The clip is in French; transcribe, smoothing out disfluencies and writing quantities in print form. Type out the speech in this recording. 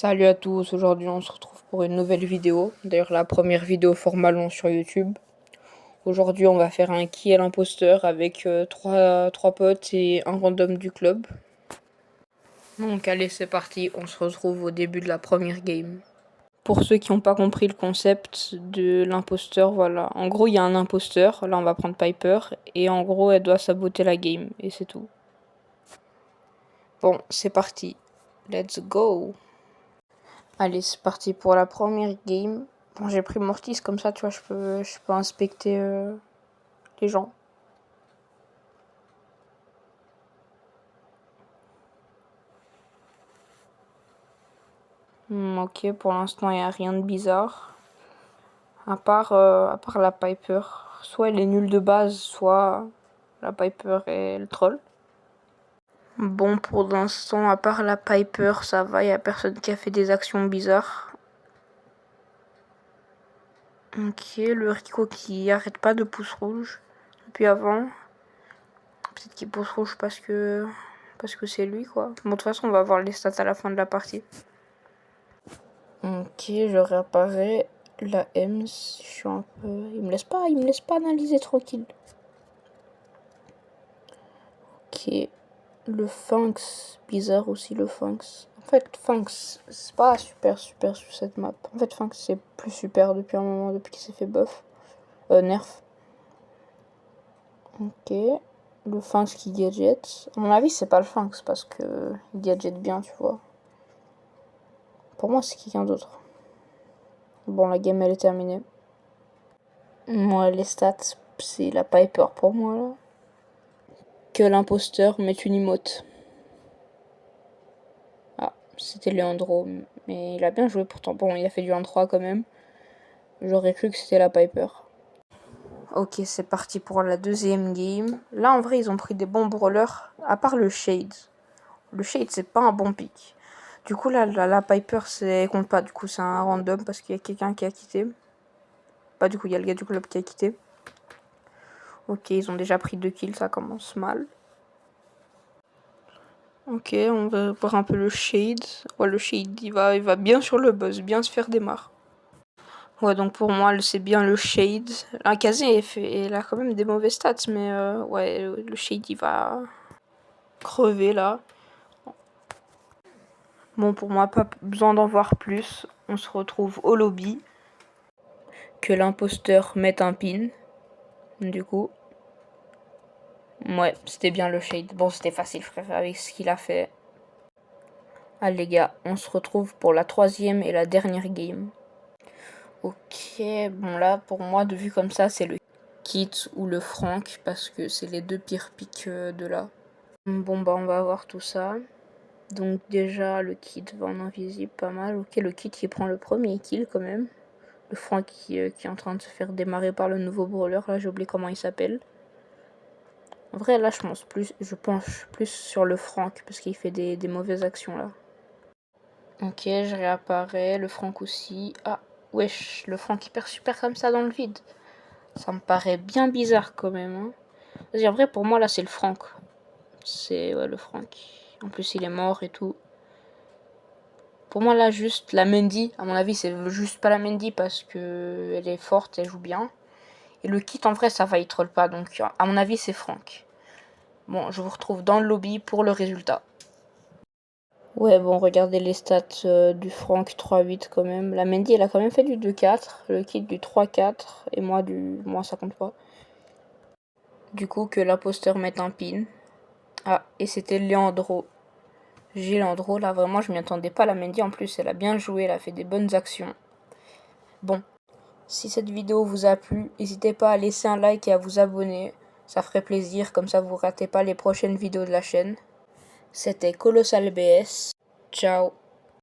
Salut à tous, aujourd'hui on se retrouve pour une nouvelle vidéo, d'ailleurs la première vidéo format long sur YouTube. Aujourd'hui on va faire un qui est l'imposteur avec trois potes et un random du club. Donc allez c'est parti, on se retrouve au début de la première game. Pour ceux qui n'ont pas compris le concept de l'imposteur, voilà. En gros il y a un imposteur, là on va prendre Piper, et en gros elle doit saboter la game, et c'est tout. Bon c'est parti, let's go. Allez, c'est parti pour la première game. Bon, j'ai pris Mortis comme ça, tu vois, je peux inspecter les gens. Ok, pour l'instant, il n'y a rien de bizarre. À part la Piper. Soit elle est nulle de base, soit la Piper est le troll. Bon, pour l'instant, à part la Piper, ça va, il n'y a personne qui a fait des actions bizarres. Ok, le Rico qui arrête pas de pouce rouge depuis avant. Peut-être qu'il pousse rouge parce que c'est lui, quoi. Bon, de toute façon, on va voir les stats à la fin de la partie. Ok, je réapparais. La Ems, je suis un peu... il me laisse pas analyser tranquille. Ok. Le Fanx, bizarre aussi le Fanx. En fait, Fanx, c'est pas super sur cette map. En fait, Fanx, c'est plus super depuis un moment, depuis qu'il s'est fait buff. Nerf. Ok. Le Fanx qui gadget. À mon avis, c'est pas le Fanx parce que il gadget bien, tu vois. Pour moi, c'est quelqu'un d'autre. Bon, la game, elle est terminée. Moi, les stats, c'est la Piper pour moi, là. Que l'imposteur mette une emote. Ah, c'était Leandro, mais il a bien joué pourtant. Bon, il a fait du 1-3 quand même. J'aurais cru que c'était la Piper. Ok, c'est parti pour la deuxième game. Là, en vrai, ils ont pris des bons brawlers, à part le Shade. Le Shade, c'est pas un bon pick. Du coup, là, la Piper, elle compte pas. Du coup, c'est un random parce qu'il y a quelqu'un qui a quitté. Pas du coup, il y a le gars du club qui a quitté. Ok, ils ont déjà pris 2 kills, ça commence mal. Ok, on va voir un peu le Shade. Ouais, le Shade, il va bien sur le buzz, bien se faire démarrer. Ouais, donc pour moi, c'est bien le Shade. Un Kazé, il a quand même des mauvais stats, mais ouais, le Shade, il va crever là. Bon, pour moi, pas besoin d'en voir plus. On se retrouve au lobby. Que l'imposteur mette un pin. Du coup. Ouais, c'était bien le Shade. Bon, c'était facile, frère, avec ce qu'il a fait. Allez, les gars, on se retrouve pour la troisième et la dernière game. Ok, bon là, pour moi, de vue comme ça, c'est le Kit ou le Frank, parce que c'est les deux pires picks de là. Bon, bah, on va voir tout ça. Donc déjà, le Kit va en invisible, pas mal. Ok, le Kit qui prend le premier kill quand même. Le Frank qui est en train de se faire démarrer par le nouveau brawler, là, j'ai oublié comment il s'appelle. En vrai, là, je penche plus sur le Frank, parce qu'il fait des mauvaises actions, là. Ok, je réapparais, le Frank aussi. Ah, wesh, le Frank hyper super comme ça dans le vide. Ça me paraît bien bizarre quand même. Hein. Vas-y, en vrai, pour moi, là, c'est le Frank. C'est, ouais, le Frank. En plus, il est mort et tout. Pour moi, là, juste la Mendy. À mon avis, c'est juste pas la Mendy parce que elle est forte, elle joue bien. Et le kit, en vrai, ça va, il troll pas. Donc, à mon avis, c'est Frank. Bon, je vous retrouve dans le lobby pour le résultat. Ouais, bon, regardez les stats du Frank 3-8 quand même. La Mendy, elle a quand même fait du 2-4. Le kit du 3-4. Et moi, ça compte pas. Du coup, que l'imposteur mette un pin. Ah, et c'était Leandro. Leandro, là, vraiment, je m'y attendais pas. La Mendy, en plus, elle a bien joué. Elle a fait des bonnes actions. Bon, si cette vidéo vous a plu, n'hésitez pas à laisser un like et à vous abonner. Ça ferait plaisir, comme ça vous ratez pas les prochaines vidéos de la chaîne. C'était Colossal BS. Ciao.